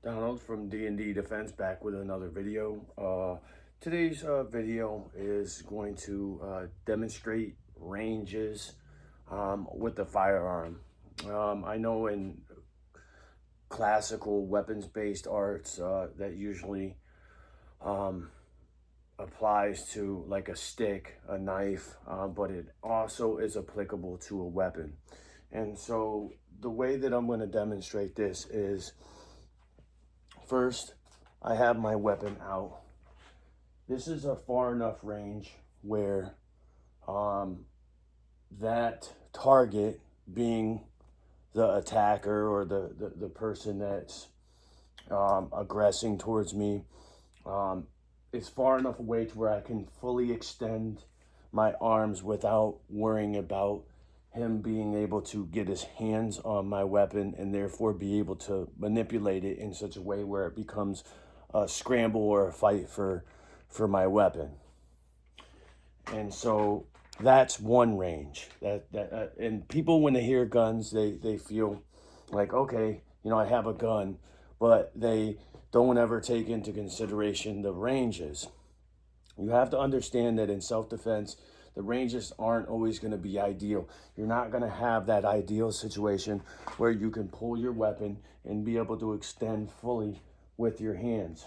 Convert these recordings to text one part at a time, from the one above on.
Donald from D&D Defense back with another video. Today's video is going to demonstrate ranges with the firearm. I know in classical weapons-based arts that usually applies to like a stick, a knife, but it also is applicable to a weapon. And so the way that I'm going to demonstrate this is, first, I have my weapon out. This is a far enough range where that target, being the attacker or the person that's aggressing towards me, is far enough away to where I can fully extend my arms without worrying about him being able to get his hands on my weapon and therefore be able to manipulate it in such a way where it becomes a scramble or a fight for my weapon. And so that's one range. And people, when they hear guns, they feel like, okay, I have a gun, but they don't ever take into consideration the ranges. You have to understand that in self-defense, the ranges aren't always going to be ideal. You're not going to have that ideal situation where you can pull your weapon and be able to extend fully with your hands.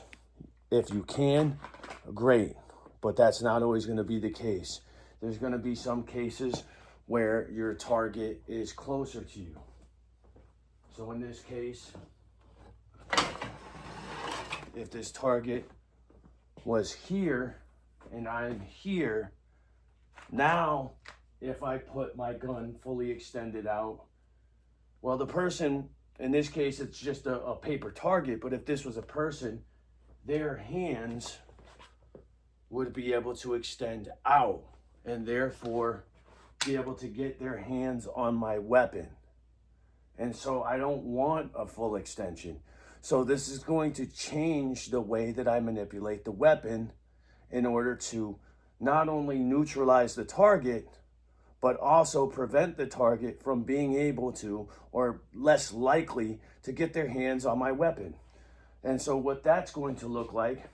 If you can, great, but that's not always going to be the case. There's going to be some cases where your target is closer to you. So in this case, if this target was here and I'm here, now, if I put my gun fully extended out, well, the person, in this case, it's just a paper target, but if this was a person, their hands would be able to extend out and therefore be able to get their hands on my weapon. And so I don't want a full extension. So this is going to change the way that I manipulate the weapon in order to not only neutralize the target, but also prevent the target from being able to, or less likely to, get their hands on my weapon. And so what that's going to look like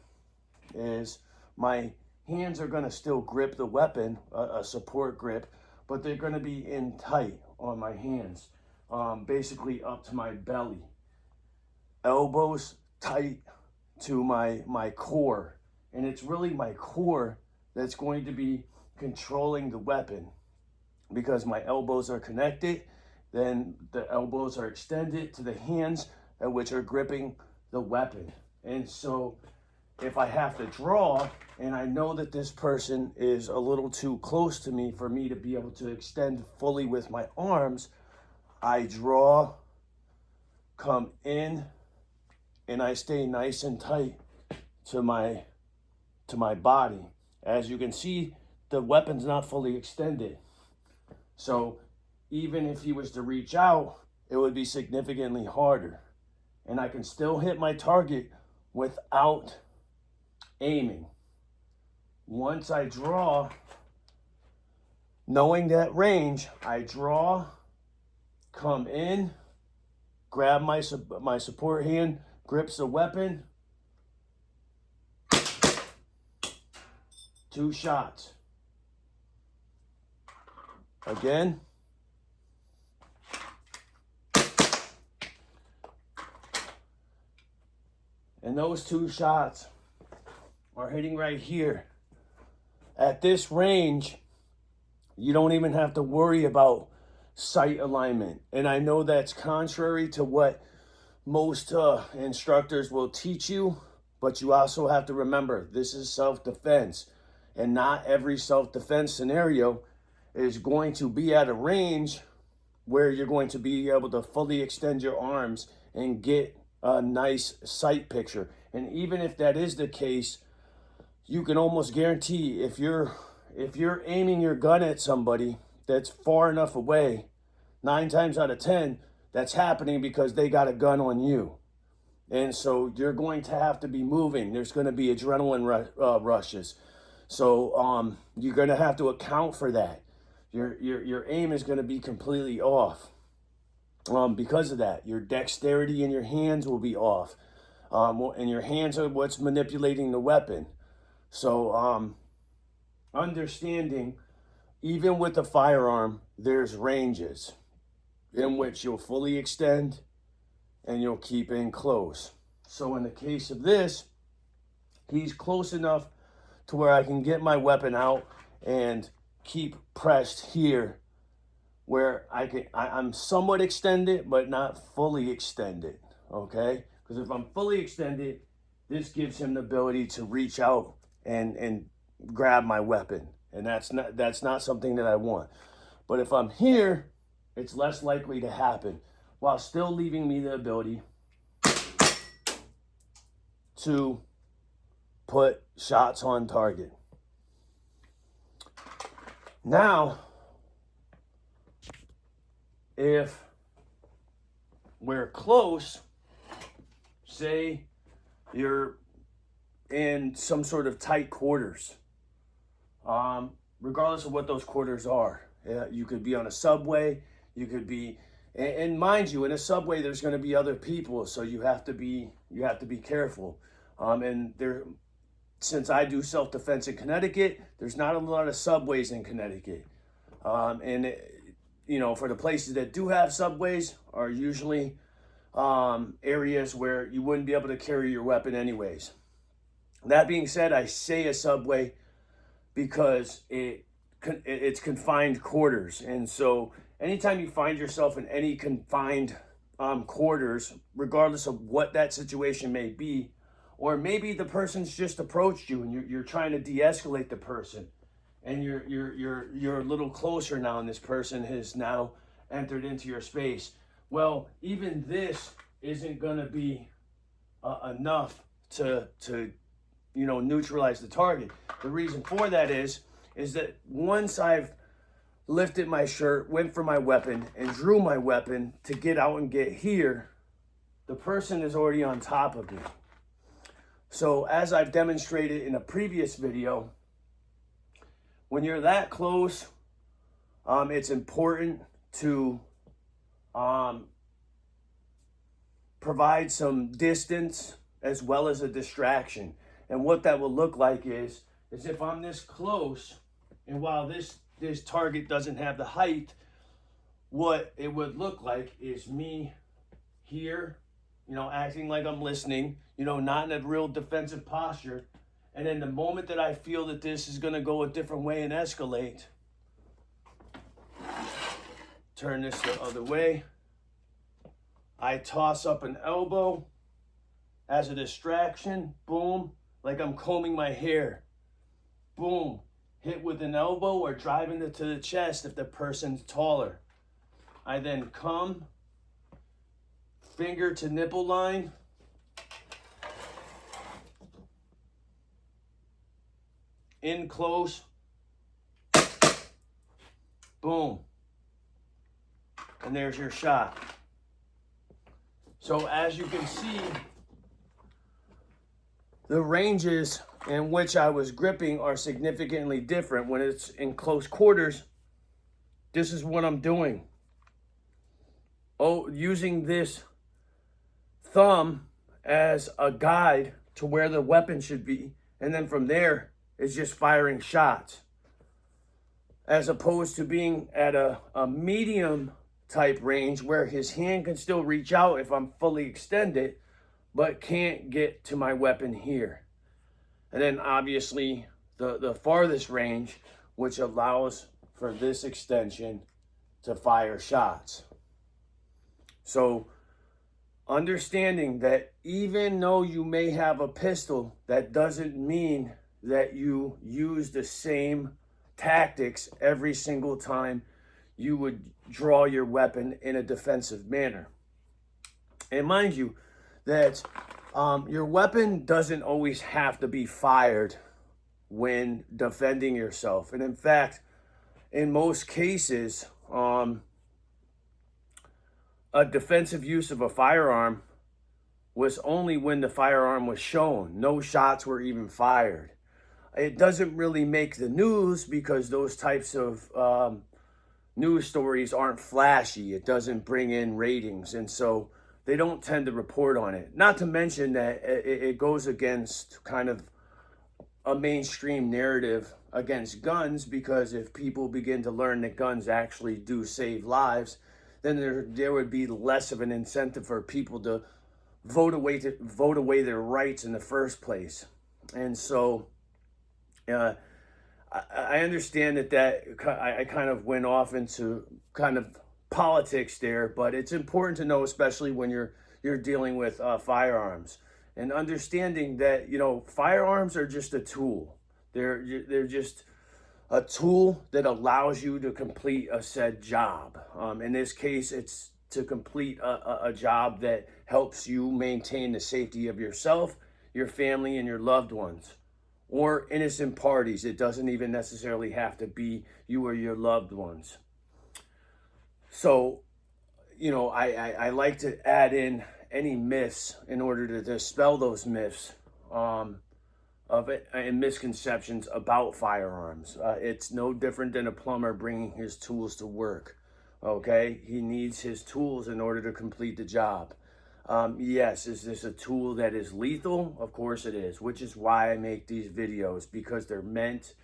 is my hands are going to still grip the weapon, a support grip, but they're going to be in tight on my hands, basically up to my belly. Elbows tight to my core. And it's really my core that's going to be controlling the weapon, because my elbows are connected, then the elbows are extended to the hands, which are gripping the weapon. And so if I have to draw, and I know that this person is a little too close to me for me to be able to extend fully with my arms, I draw, come in, and I stay nice and tight to my body. As you can see, the weapon's not fully extended. So even if he was to reach out, it would be significantly harder. And I can still hit my target without aiming. Once I draw, knowing that range, I draw, come in, grab my support hand, grips the weapon, 2 shots. Again. And those 2 shots are hitting right here. At this range, you don't even have to worry about sight alignment. And I know that's contrary to what most instructors will teach you, but you also have to remember, this is self-defense. And not every self-defense scenario is going to be at a range where you're going to be able to fully extend your arms and get a nice sight picture. And even if that is the case, you can almost guarantee if you're aiming your gun at somebody that's far enough away, 9 times out of 10, that's happening because they got a gun on you. And so you're going to have to be moving. There's going to be adrenaline rushes. So you're going to have to account for that. Your aim is going to be completely off. Because of that, your dexterity in your hands will be off. And your hands are what's manipulating the weapon. So understanding, even with the firearm, there's ranges in which you'll fully extend and you'll keep in close. So in the case of this, he's close enough to where I can get my weapon out and keep pressed here, where I'm somewhat extended, but not fully extended, okay? Because if I'm fully extended, this gives him the ability to reach out and grab my weapon. And that's not something that I want. But if I'm here, it's less likely to happen, while still leaving me the ability to put shots on target. Now, if we're close, say you're in some sort of tight quarters, regardless of what those quarters are. You could be on a subway, you could be, and mind you, in a subway there's going to be other people, so you have to be careful. And there, since I do self-defense in Connecticut, there's not a lot of subways in Connecticut. You know, for the places that do have subways are usually areas where you wouldn't be able to carry your weapon anyways. That being said, I say a subway because it's confined quarters. And so anytime you find yourself in any confined quarters, regardless of what that situation may be, or maybe the person's just approached you and you're trying to de-escalate the person, and you're a little closer now, and this person has now entered into your space. Well, even this isn't going to be enough to neutralize the target. The reason for that is that once I've lifted my shirt, went for my weapon, and drew my weapon to get out and get here, the person is already on top of me. So as I've demonstrated in a previous video, when you're that close, it's important to provide some distance as well as a distraction. And what that will look like is if I'm this close, and while this target doesn't have the height, what it would look like is me here, acting like I'm listening, not in a real defensive posture. And then the moment that I feel that this is going to go a different way and escalate, turn this the other way. I toss up an elbow as a distraction. Boom. Like I'm combing my hair. Boom. Hit with an elbow or driving it to the chest if the person's taller. I then come, finger to nipple line. In close. Boom. And there's your shot. So as you can see, the ranges in which I was gripping are significantly different. When it's in close quarters, this is what I'm doing. Using this thumb as a guide to where the weapon should be. And then from there, it's just firing shots. As opposed to being at a medium type range where his hand can still reach out if I'm fully extended, but can't get to my weapon here. And then obviously the farthest range, which allows for this extension to fire shots. So understanding that even though you may have a pistol, that doesn't mean that you use the same tactics every single time you would draw your weapon in a defensive manner. And mind you, that your weapon doesn't always have to be fired when defending yourself. And in fact, in most cases, a defensive use of a firearm was only when the firearm was shown. No shots were even fired. It doesn't really make the news because those types of news stories aren't flashy. It doesn't bring in ratings. And so they don't tend to report on it. Not to mention that it goes against kind of a mainstream narrative against guns, because if people begin to learn that guns actually do save lives, then there would be less of an incentive for people to vote away their rights in the first place. And so I understand that I kind of went off into kind of politics there, but it's important to know, especially when you're dealing with firearms, and understanding that, you know, firearms are just a tool. They're just a tool that allows you to complete a said job. In this case, it's to complete a job that helps you maintain the safety of yourself, your family, and your loved ones, or innocent parties. It doesn't even necessarily have to be you or your loved ones. So, you know, I like to add in any myths in order to dispel those myths of it and misconceptions about firearms. It's no different than a plumber bringing his tools to work. Okay, he needs his tools in order to complete the job. Yes, is this a tool that is lethal? Of course it is, which is why I make these videos, because they're meant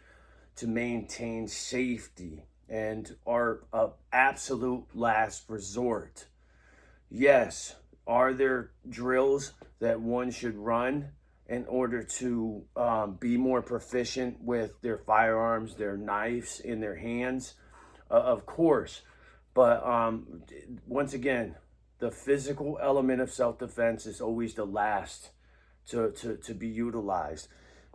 to maintain safety and are an absolute last resort. Yes, are there drills that one should run in order to be more proficient with their firearms, their knives in their hands? Of course. But once again, the physical element of self-defense is always the last to be utilized.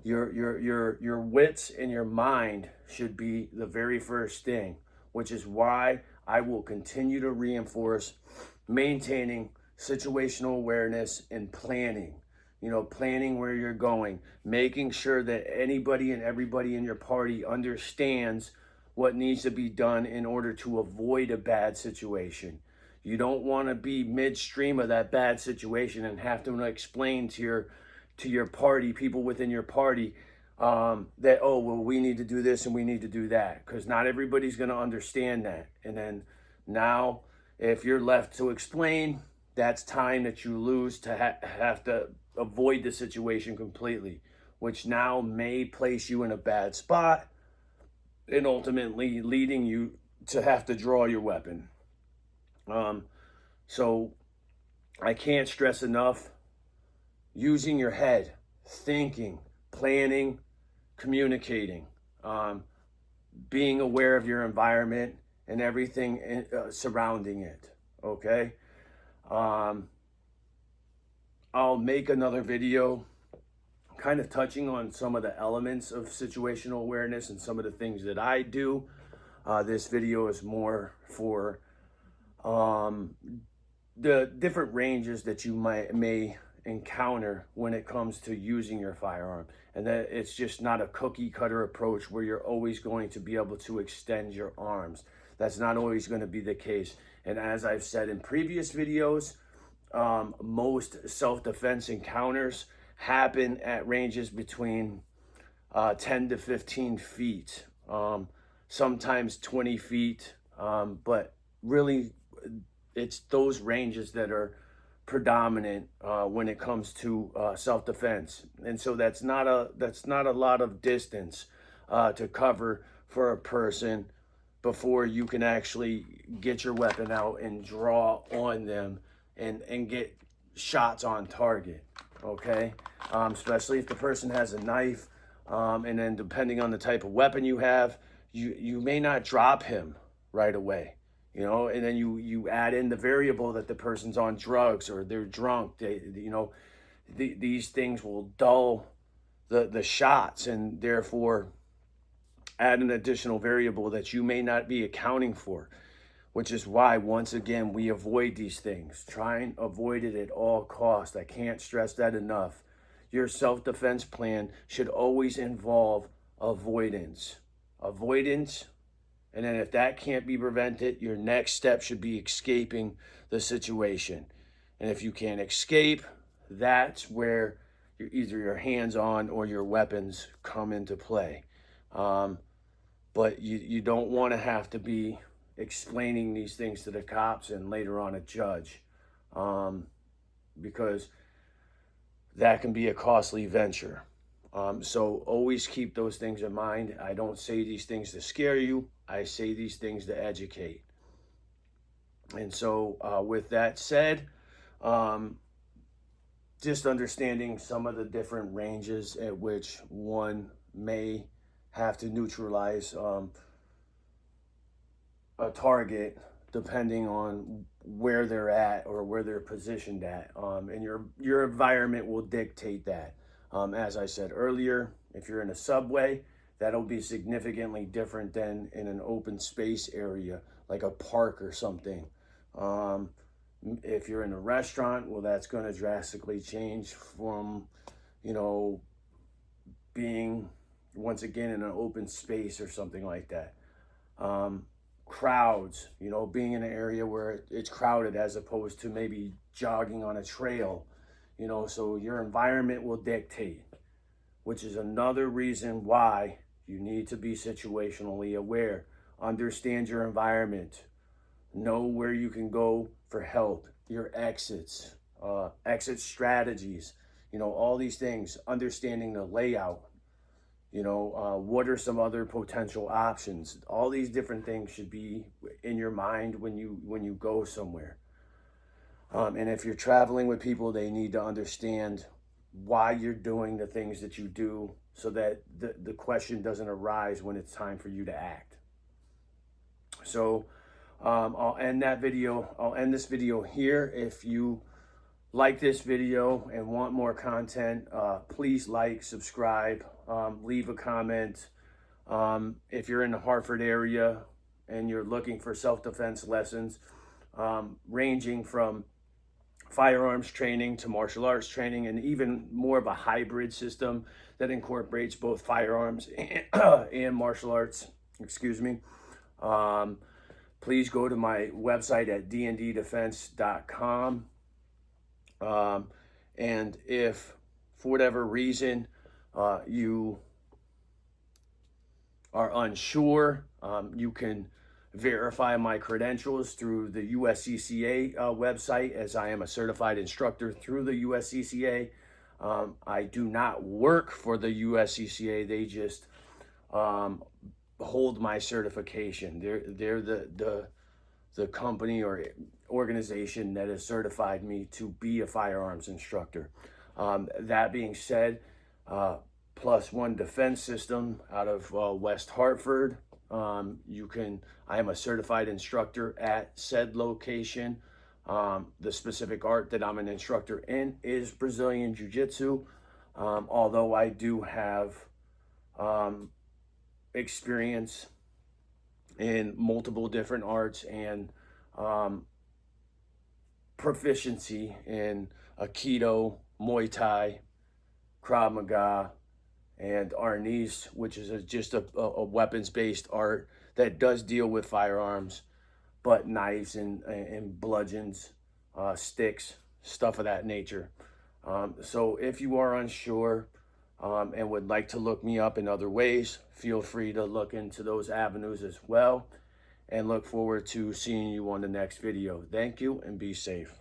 Your wits and your mind should be the very first thing, which is why I will continue to reinforce maintaining situational awareness and planning. You know, planning where you're going, making sure that anybody and everybody in your party understands what needs to be done in order to avoid a bad situation. You don't want to be midstream of that bad situation and have to explain to your party, people within your party, that, oh, well, we need to do this and we need to do that, because not everybody's going to understand that. And then now, if you're left to explain, that's time that you lose to have to avoid the situation completely, which now may place you in a bad spot and ultimately leading you to have to draw your weapon. So I can't stress enough, using your head, thinking, planning, communicating, being aware of your environment and everything surrounding it, okay? I'll make another video kind of touching on some of the elements of situational awareness and some of the things that I do. This video is more for the different ranges that you may encounter when it comes to using your firearm, and that it's just not a cookie cutter approach where you're always going to be able to extend your arms. That's not always going to be the case. And as I've said in previous videos, most self-defense encounters happen at ranges between 10 to 15 feet, sometimes 20 feet, but really it's those ranges that are predominant when it comes to self-defense. And so that's not a lot of distance to cover for a person before you can actually get your weapon out and draw on them and get shots on target, okay? Especially if the person has a knife, and then depending on the type of weapon you have, you may not drop him right away, you know, and then you add in the variable that the person's on drugs or they're drunk. These things will dull the shots, and therefore add an additional variable that you may not be accounting for, which is why, once again, we avoid these things. Try and avoid it at all costs. I can't stress that enough. Your self-defense plan should always involve avoidance. Avoidance, and then if that can't be prevented, your next step should be escaping the situation. And if you can't escape, that's where either your hands-on or your weapons come into play. But you don't want to have to be explaining these things to the cops and later on a judge. because that can be a costly venture. So always keep those things in mind. I don't say these things to scare you. I say these things to educate. And so with that said, just understanding some of the different ranges at which one may have to neutralize a target depending on where they're at or where they're positioned at, and your environment will dictate that. As I said earlier, if you're in a subway, that'll be significantly different than in an open space area like a park or something. If you're in a restaurant, well, that's going to drastically change from, you know, being once again in an open space or something like that. Crowds, you know, being in an area where it's crowded as opposed to maybe jogging on a trail, you know, so your environment will dictate, which is another reason why you need to be situationally aware. Understand your environment. Know where you can go for help, your exit strategies, you know, all these things, understanding the layout, you know, what are some other potential options? All these different things should be in your mind when you go somewhere. And if you're traveling with people, they need to understand why you're doing the things that you do so that the question doesn't arise when it's time for you to act. So I'll end this video here. If you like this video and want more content, please like, subscribe, leave a comment. If you're in the Hartford area and you're looking for self-defense lessons, ranging from firearms training to martial arts training, and even more of a hybrid system that incorporates both firearms and martial arts, excuse me, please go to my website at dnddefense.com. And if for whatever reason you are unsure, you can verify my credentials through the USCCA website, as I am a certified instructor through the USCCA. I do not work for the USCCA. They just hold my certification. They're the company or organization that has certified me to be a firearms instructor. That being said, Plus One Defense System out of West Hartford. I am a certified instructor at said location. The specific art that I'm an instructor in is Brazilian Jiu-Jitsu, although I do have experience in multiple different arts and proficiency in Aikido, Muay Thai, Krav Maga, and Arnis, which is just a weapons-based art that does deal with firearms, but knives and bludgeons, sticks, stuff of that nature. So if you are unsure and would like to look me up in other ways, feel free to look into those avenues as well, and look forward to seeing you on the next video. Thank you and be safe.